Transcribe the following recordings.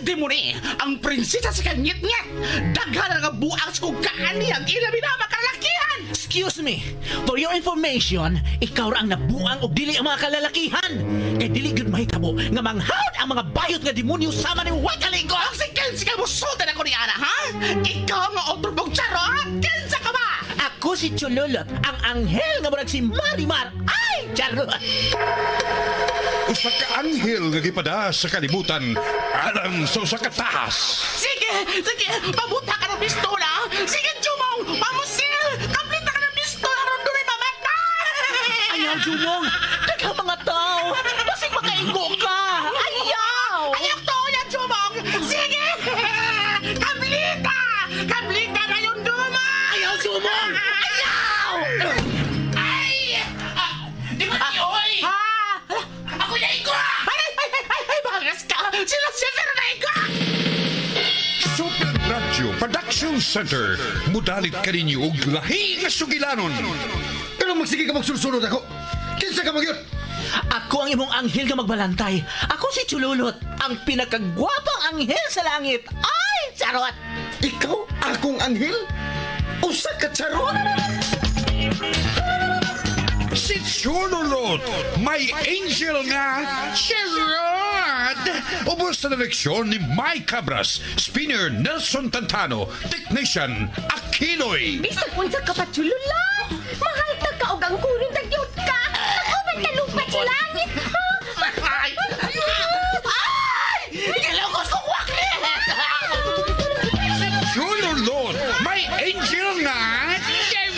demoni, ang prinsesa sa kanyit-nyit. Daghan nga buang sa kugaan niya ang ilabi na makalakihan. Excuse me, for your information, ikaw ra ang nabuang o dili ang mga kalalakihan. Kay dili gud mahitabo nga manghawd ang mga bayot nga demonyo sama ni Wakalingo. Ang si Kensi ka musultan ako ni Ana, ha? Ikaw nga otrobong charot. Kensa ka ba? Ako si Chololot, ang anghel nga murag si Marimar. Ay, charot! Usa ka anghel nga gipada sa kalibutan alang sa usa ka taas. Sige, pabuta ka ng pistola. Sige, Jumong, pamusil. Kaplita ka ng pistola ron doon ay mamatay. Ayaw, Jumong! Daga mga tao! Basig makaingo ka! Ayaw! Ayaw to yan, Jumong. Sige, kaplita na yung Duma. Ayaw, Jumong! Ayaw! Di ba niyo, oy? Ako na iko! Ay, bangas ka! Sila na iko! Super Radio Production Center. Mudalit ka ninyo og lahi nga sugilanon. Pero magsige ka magsulsunod ako. Kinsa ka magyot? Ako ang imong anghel nga magbalantay. Ako si Chululot, ang pinakagwapang anghel sa langit. Ay, charot! Ikaw akong anghel? Usa ka charot? Si Chululot, may angel nga charot. Ubos na leksyon ni Mike Cabras, spinner Nelson Tantano, technician Akiloy. Bisag unsa ka pa, Chulula. Mahal ta ka og ang kunin tagyot ka. Uban ka lupat sa langit. Ay! Nilokos ko kwakli! Si Chululot, may angel nga charot.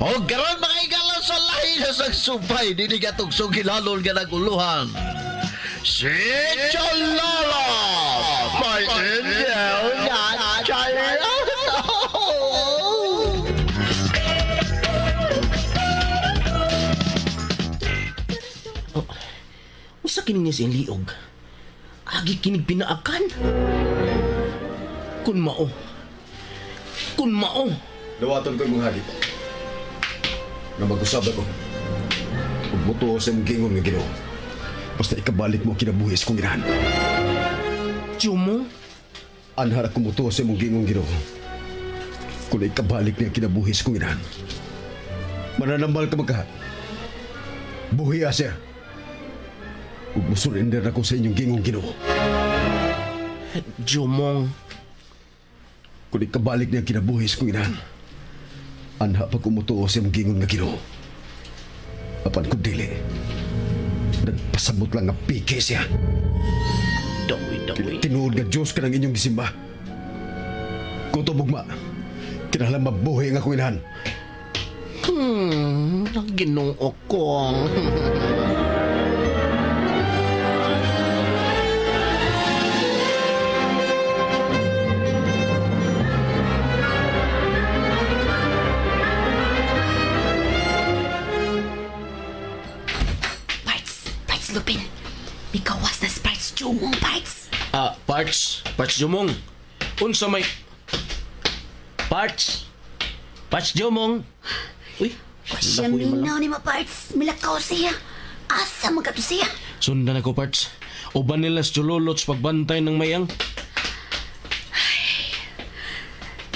O karon mga igalaw sa lahi na sagsupay, dinigatog sugilalol nga naguluhan. Si Chololo, my angel nga charot. Usa kining niya siyang liog. Agi kinig pinaakan. Kun mao. Dawaton ko yung hagit. Na mag-usab ako. Kung buto sa mong gingon nga Ginoo. Basta ikabalik mo kinabuhis kong inahan. Jumong? Anhara kumuto sa mong gingon Ginoo. Kung ikabalik niya kinabuhis kong inahan. Mananambal ka magkahat. Buhi siya. Huwag mo surrender ako sa inyong gingon Ginoo. Jumong. Kung ikabalik niya kinabuhis kong inahan. Anha pa kumutuo sa mong gingon nga Ginoo. Apan kung dili, nagpasabot lang nga pike siya. Dawi. Tinuod nga Diyos ka ng inyong gisimba. Kung tumugma, kinahalang mabuhay nga kuinahan. Ang Ginoo ko. Lupin, bikawas na Sparks Jumong, Parts. Parts Jumong. Unsa may... Parts Jumong. Uy, Siya minaw ni Parts. Milakaw siya. Asa magato siya? sundan ako, Parts. Uban nila sa Chulolots pagbantay ng mayang.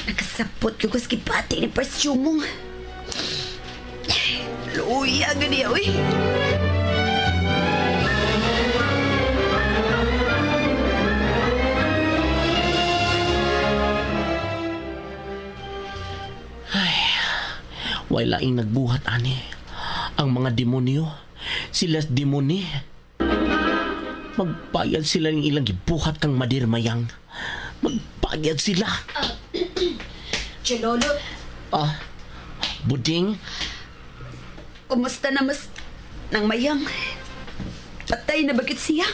Nakasapot ko skipati ni Parts Jumong. Luya gani, uy. Way laing nagbuhat, ani. Ang mga demonyo, sila demoni. Magbayad sila ng ilang gibuhat kang madirmayang. Magbayad sila. Chololot, Buding, kumusta na mas nang mayang? Patay na bagit siya?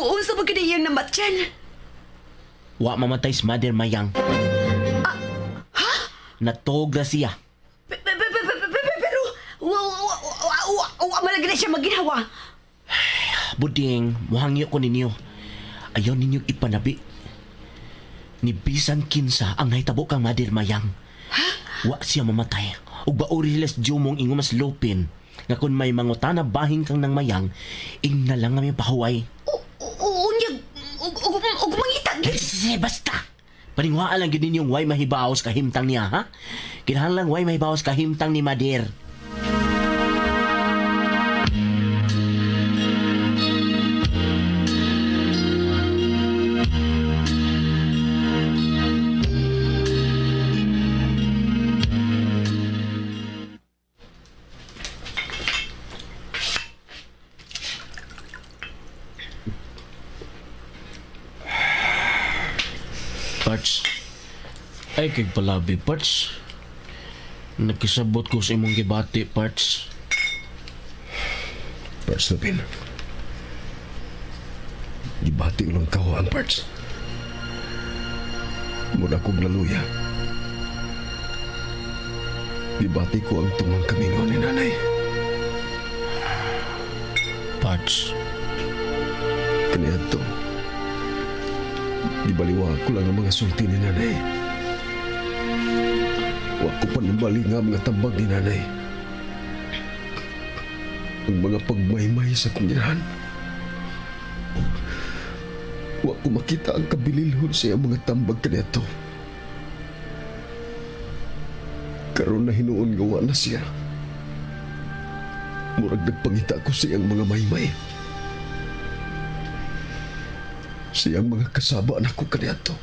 Unsa ba gani yung namatyan? wa mamatay si madirmayang. Natog na siya. Pero, dili siya maginhawa. Buding, muhangyo ko ninyo. Ayaw ninyong ipanabi. Ni bisan kinsa ang nahitabo kang Madir Mayang. Wa siya mamatay. Ug bauri hilas jumong ingo mas lupin. Nga kun may mangutana bahing kang nang mayang, ing na lang nga pahuway. Unyag, ug mangitag. Basta! Paningwaan lang yun ninyong way mahibaos kahimtang niya, ha? Kinahanglan way mahibaos kahimtang ni Madir. Parts. Ay, kay palabi, Parts. Nagkisabot ko sa imong gibati, Parts. Parts Lupin. Gibati ko ng kawa ang Parts. Muna kong laluya. Gibati ko ang tumang kamingo ni nanay. Parts. Kaniyan to. Gibaliwa ko lang ang mga sulti ni nanay. Wa ko panambali nga mga tambag ni nanay. Ang mga pagmaymay sa kungirahan. Wa ko makita ang kabililhon sa iyang mga tambag kanito. Karon na hinuon gawa na siya. Murag nagpangita ko sa iyang mga maymay. Siyang mga kasaba na ko kanyato.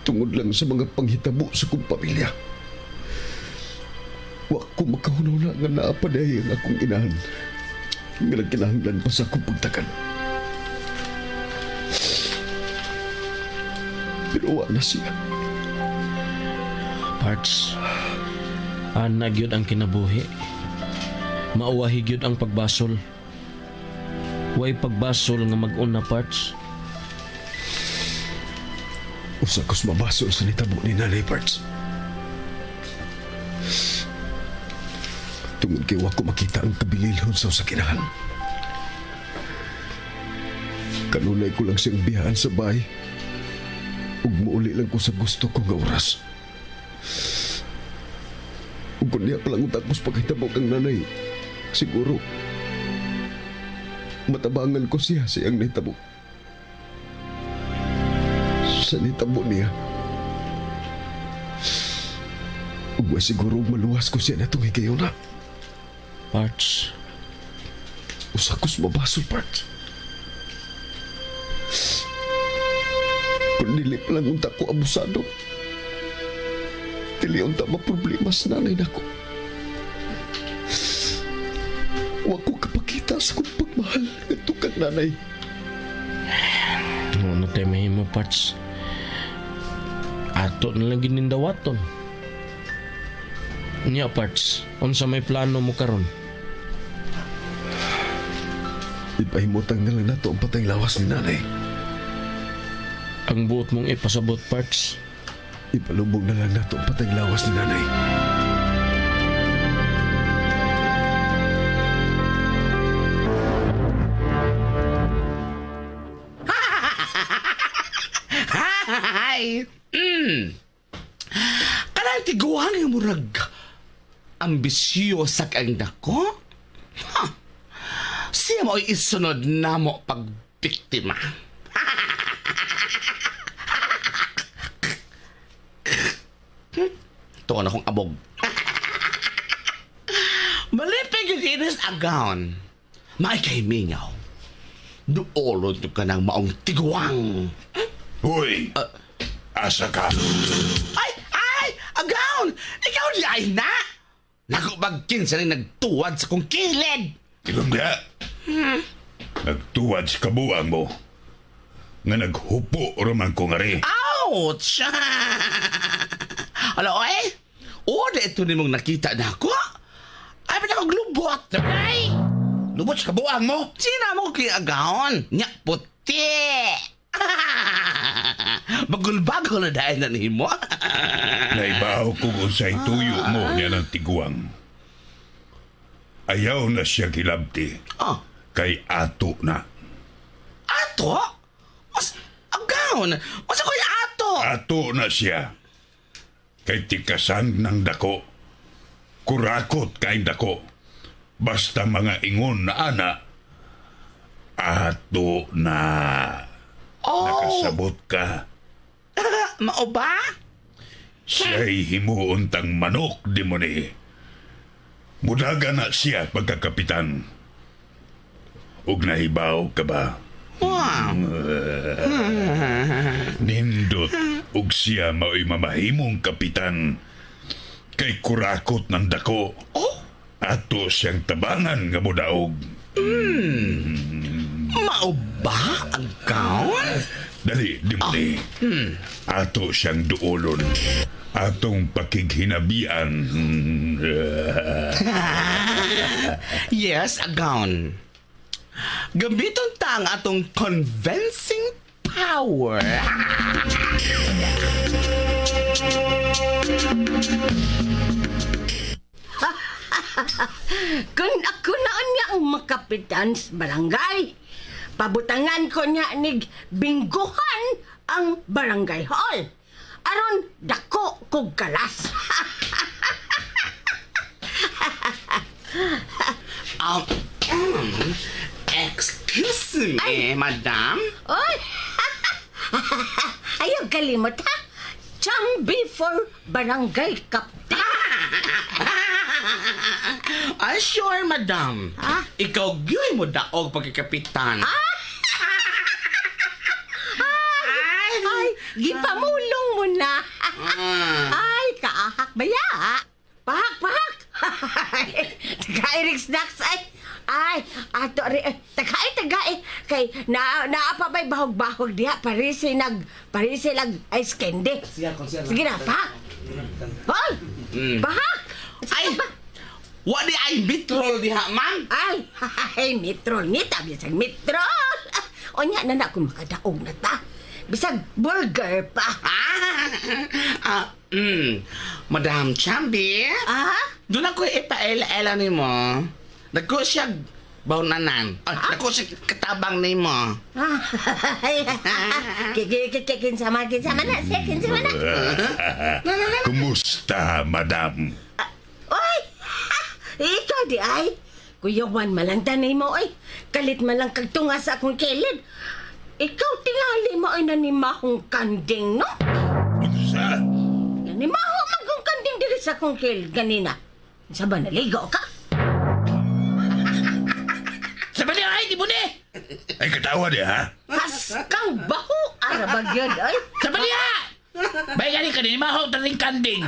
Tungod lang sa mga panghitabo sa kong pamilya. Wa ko makahununa nga naapaday ang akong inahan. Nga nagkinahanglan pa sa akong pagtakan. Pero wa na siya. Parts. Anag yun ang kinabuhi. Mauwahi yun ang pagbasol. Way pagbasol nga mag-una, Parts. Usa ko's mabasol sa nitabo ni nanay, Parts. Tungod kay wa ko makita ang kabililhon sa usakinahan. Kanunay ko lang siyang biyahan sa bahay. Ug muuli lang ko sa gusto ko nga oras. Ug kung niya palang tapos pagkitabo kang nanay, siguro matabangan ko siya siyang nitabo. Sa nitabo niya. Ug siguro maluwas ko siya na itong higayon na. Parts. Usa ko's mabasol, Parts. Kung dili pa lang unta ko abusado, dili unta maproblema sa nanay na ko. Wa ko kapakita sa kong pagmahal ng tukang nanay. Ano tayo mahimo, Parts? Ato na lang ginindawaton. Nya, Parts. Unsa may plano mo karon? Ipahimutan na lang nato ang patay lawas ni nanay. Ang buot mong ipasabot, Parts. Ipalubog na lang nato ang patay lawas ni nanay. Hi! Kanang tiguan yung murag ambisyosa kang dako? Siya mo isunod na mo pagbiktima. Tuon akong abog. Malipig yung inis agaon. May kay mingaw. Duolod ka ng maong tiguang. Hoy! Asa ka? Ay! Agaon! Ikaw di ay na! Nakubagkin sa rin nagtuwad sa kong kilid! Ilumda! Nagtuwad sa kabuang mo. Nga naghupo raman ko nga rin. Ouch! Ano, oy? Oda ito ni mong nakita na ako? Ay, ba't ako glubot? Ay! Lubot sa kabuang mo? Sina mo kiyagaon? Nya, puti! Bagul-bagul na dahil na ni mo. Naibaw ko kung sa'y tuyo mo niya ng tiguang. Ayaw na siya gilabti. Oh, Kay ato na. ato? Mas, agaon. Mas ako'y ato. Ato na siya. Kay tikasan ng dako. Kurakot kay dako. Basta mga ingon na ana. Ato na. Oh, Nakasabot ka. mao ba? Siya'y himuon tang manok, di mo ni. Mudaga na siya pagkakapitan. Ug nahibaw ka ba? Wow. Nindot ug siya mao'y mamahimong kapitan. Kay kurakot ng dako. Oh, Ato siyang tabangan nga mudaog. mao ba, agaon? Dali, di mo ni. Ato siyang duolon. Atong pakighinabian. Yes, agaon. Gamiton ta ang atong convincing power. Kung ako noon niya ang makapitan sa barangay, pabutangan ko niya nig bingguhan ang barangay hall. Aron dako kog kalas. Um, excuse me, madam. Oy! Ayaw kalimot ha? Chambi for barangay kapta. Ay, sure, madam. Ah? Ikaw gyud mo daog pagkakapitan. Ay, gipamulong mo na. Ay, kaahak ba ya? Pahak, pahak. Tagay, snacks ay. Ay, ato rin. Tagay. Kay, naapa ba'y bahog-bahog diha. Parisi lag ice candy. Sige na, pahak. Hoy, pahak. Ay, wa di ay bitrol diha, ma'am. Ay, mitrol. Ngita, bisag mitrol. O nya na na kung makadaog na ta. Bisag burger pa. Madam Chambi, doon ako ipaela-ela ni mo. Nagko siya baunanan. Nagko siya katabang ni mo. Kinsama na. Kinsama na. Kumusta, madam? Oy! Ikaw di ay. Kuyawan malang tanay mo ay. Kalit malang kagtunga sa akong kilid. Ikaw tingali mo ay nanimahong kanding, no? Unsa? Nanimahong magong kanding diri sa akong kilid kanina. Sa ba naligo ka? Sabi niya, ay, di mo ni! Ay, katawa di, ha? Haskang baho arabag yun, ay. Sabi niya! Bay gani ka ni maho taring kanding.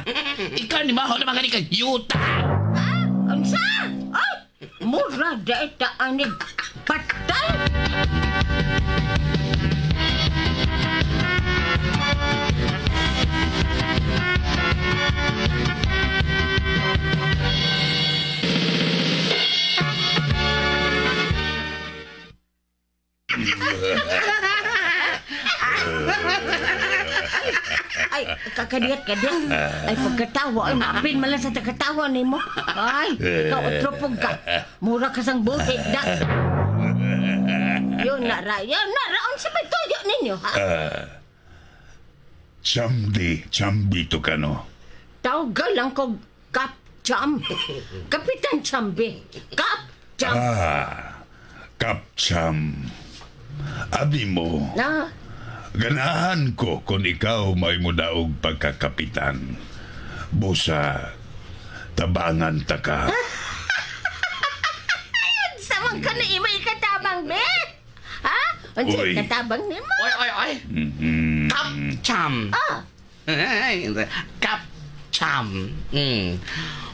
Ikaw ni maho naman gani ka yuta. Unsa? Ay! Mura dahil taanig patay! Ay, kakadiyat. Ay, pagkatawa, ay, maapin man lang sa takatawa ni mo. Ay, ikaw, otropog ka. Mura ka sang buhit, da. Yun na, raon sa may tuyo ninyo, ha? Chambi to ka, no? Tawag lang ko, Kap Cham. Kapitan Chambi. Kap Cham. Kapcham. Abi mo, Na, ganahan ko kung ikaw may mudaog pagkakapitan. Busa, tabangan ta ka. samang ka na imay katabang, be? Ha? Ano Uy. katabang ni mo? Oy. Kapcham. Kapcham.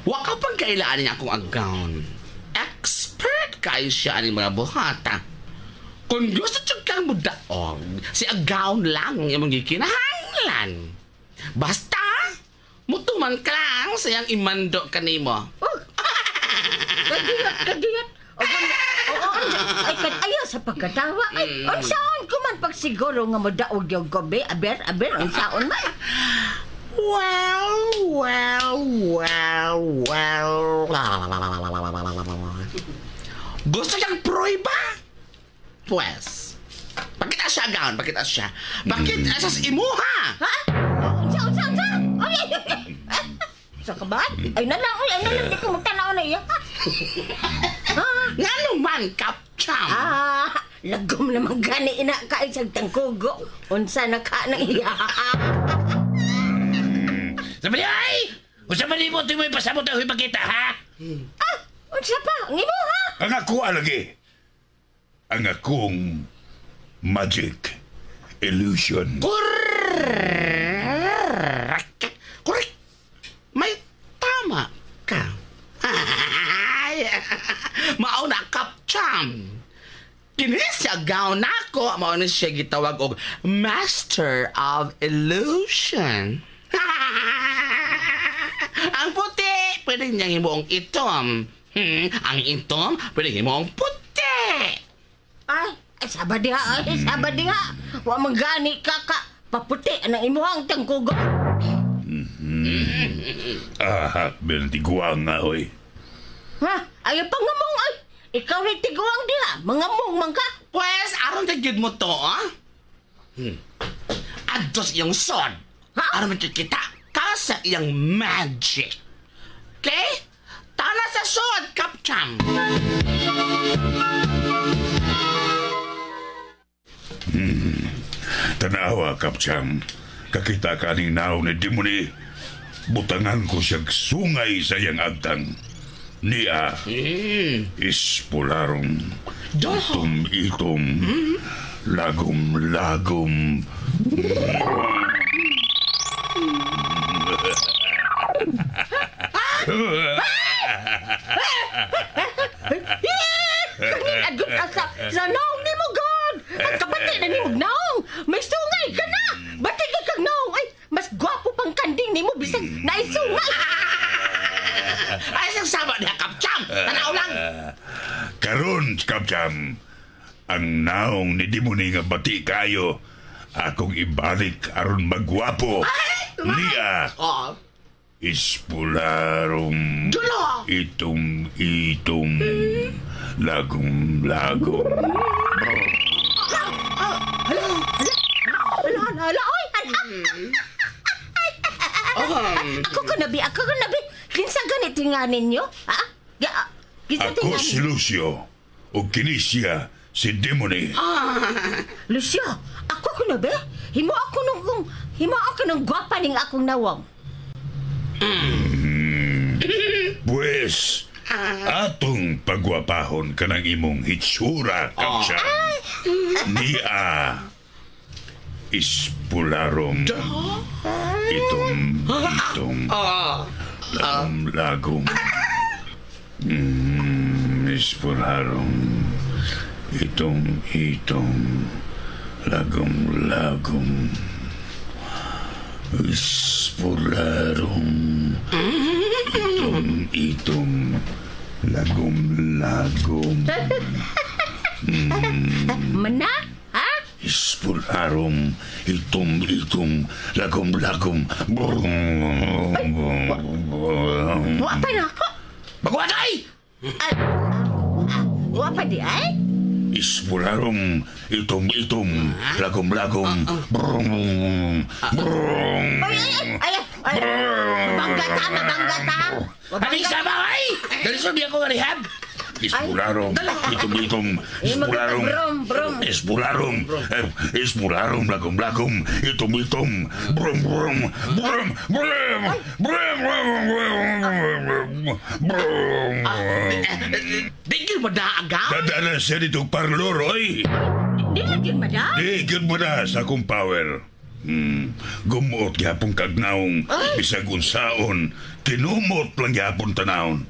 Wa ka pang kailaan niya akong agawn. Expert kayo siya ni mga buhata. Kung gusto siya kang mudaog, si agawn lang yung mga kinahanglan. Basta, mutuman ka lang sa iyang imando ka ni mo. Oh, kadiyat. Ay, ayaw sa pagkatawa. Ay, unsaon ko man pag siguro nga mo daog yung gobe. Aber, unsaon man. Well. Gusto niyang prueba? Pues, pakita siya, agaon, pakita siya. Pakita siya sa imuha. Ha? Unsa? Sa ka ba? Ay nalang, di ko magtanaw na iya. Nga naman, Kapcham. Lagom naman gani ina ka isang tangkugo. Unsa na ka na iya. Sabi niya, ay! Kung sa malibot, mo ipasabot ang ipakita, ha? Unsa pa? Ngimo ha? Ang ako lagi. Ang akong magic illusion. Correct. May tama ka. Mauna, Kapcham. Kini siya gaon nako, mao na siya gitawag og Master of Illusion. Ang puti, pwede niyang himuong itom. Ang itom, pwede himuong puti. Ay, sabad diha. Wa magani ka paputi ang imuhang tangkugo. Benantiguang nga, oy. Ha? Ayaw pangamong ay. Ikaw rin tiguang diha. Mangamong man ka. Pues, aron na gyud mo to, ha? Ados iyong sword. Ha? Aron mo kita kasa iyang magic. Okay? Tala sa sword, Kapcham. Tanawa, Kapchang. Kakita ka ning naw na di mo ni butangan ko siyang sungay sa iyang agtang. Niya, ispularong, itom, lagom. Agut sa naong ni mo, God! Ang kabati na ni mo, naong! May sungay ka na! Bati ka kang naong! Ay, mas gwapo pang kanding ni mo, bisag naisungay! Ay, sagsama niya, Kapcham. Tanaw lang. Karon, Kapcham, ang naong ni di mo ni nga bati kayo, akong ibalik aron magwapo. Niya, Oh, ispularong, Dulo. itom, lagom. Hala, oy! Ako ka nabi. Kinsa ganit nga ninyo? Ha? Kinsa Ako si Lucio, o kini siya si Demone. Lucio, ako ka nabi? Himo ako nung gwapa ning akong nawang. Pues, atong pagwapahon ka ng imong hitsura, Kapsyan. Niya, ispularom, itom, lagom. Ispularom, itom, lagom. Ispularom, itom, lagom. Mana? Ha? Ispularom, itom, lagom. Wa pa na ako? magwatay! Wa pa di ay? Ispularom, itom, lagom. Ay, mabangga ta. Hani sa baway! Dali sabi ako nga rehab. Ispularom, itom, Ispularom, lagom, itom, brum. Digil mo na agaw? Dadala siya ditong parlor, oy. Di lagi madam. Digil mo na sa akong power. Gumuot gyapon kagnaong bisag unsaon, kinumot lang gyapon tanawon.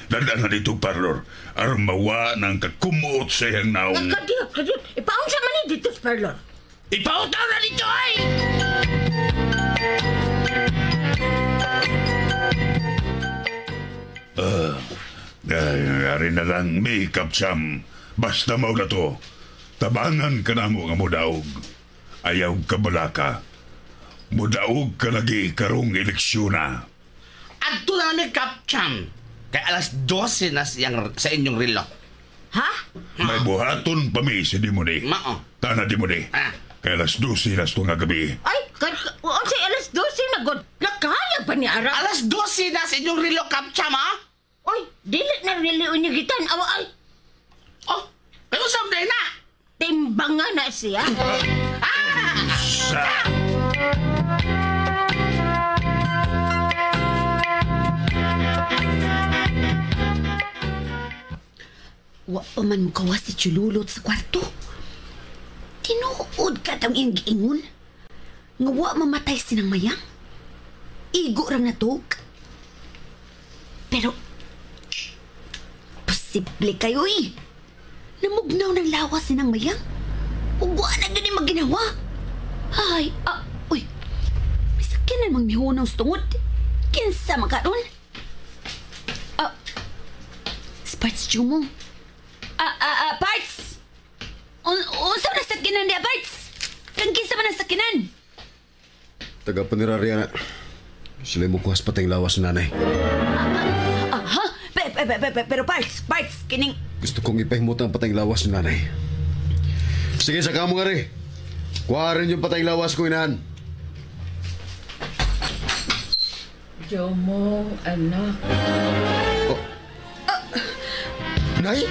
Dadala na ditong parlor aron mawa ng kakumuot sa iyang naong. Kadiyot. Ipaon sa man dito sa parlor. Ipautaw na dito ay! Ari na lang make-up, Sam. Basta mo na to. Tabangan ka na mo nga mudaog. Ayaw ka balaka. Mudaog ka lagi karong eleksyon na. Adto na ni Kapcham. Kay alas 12 na siyang, sa inyong relo. Ha? May buhaton pa mi si di mo ni. Mao. Tana di mo ni. Ah. Kaya alas 12 na ito nga gabi. Ay, kasi alas 12 na god. Nakaya pa ni Ara? Alas 12 na sa inyong relo kapcha, ma? Oy, dili na rili unyagitan. Awa ay, Oh, pero someday na. timbangan na siya. Sa... Wa pa man mukawas si Chululot sa kwarto. Tinuod ka tang iyang giingon. Nga wa mamatay sinang mayang. Igo rang natog. Pero, posible kayo eh. Namugnaw ng lawas sinang mayang. Ug wa na gani maginawa. Ay, uy. May sakyanan mang mihunaw sa tungod. Kinsa makaroon? Sparts Jumong. Parts! Unsa na sakinan niya, Parts? Kang kinsa man ang sakinan? Taga panirarya na. Sila mo kuhas patay lawas ng nanay. Ha? Pero Parts, kining... Gusto kong ipahimut ang patay lawas ng nanay. Sige, sa kamo nga rin. Kuha rin yung patay lawas ko inahan. Jomong, anak. Nay?